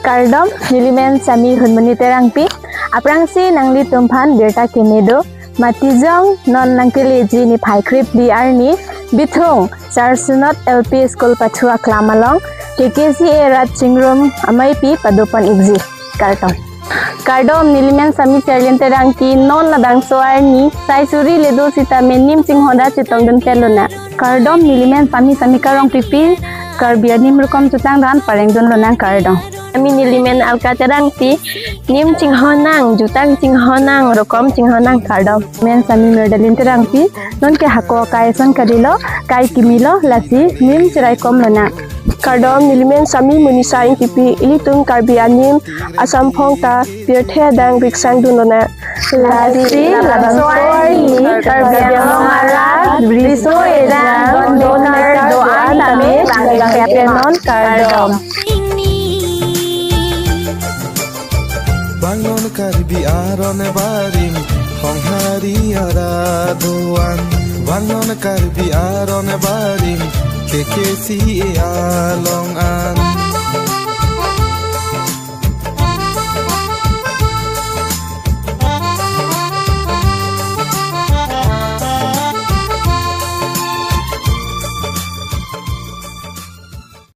Kardom nilimen sami hunmani terangpi aprangsi nangli tumpan birta kemedo matijong non nangkili ji ni phaikrip di arni Bithung Charsunot LP School Pachua Klamalong KKCA Rat Chingrum amaipi padopan exit Kardom nilimen sami terlian terangki non ladang soarni sai suri ledo sita menim sing hoda chitong dan pelona Kardom nilimen sami karong pipi Karbi nim rukom tutang dan pareng don lonang Kardom kami nilimen alka terangti nim cinghonang jutang cinghonang rukom cinghonang Kardom men sami merdalin terangti non ke hako kai son kadilo kai kimilo lasi nim cerai kom lona Kardom nilimen sami munisaing pipi ilitung Karbi anim asam phongta pirthe dang riksang dunona lasi langsoi Karbi anglong ara briso era donar doa tame bangke non Kardom Bangon Karbi aron barim hong hari araduan Bangon Karbi aron barim KKCA Long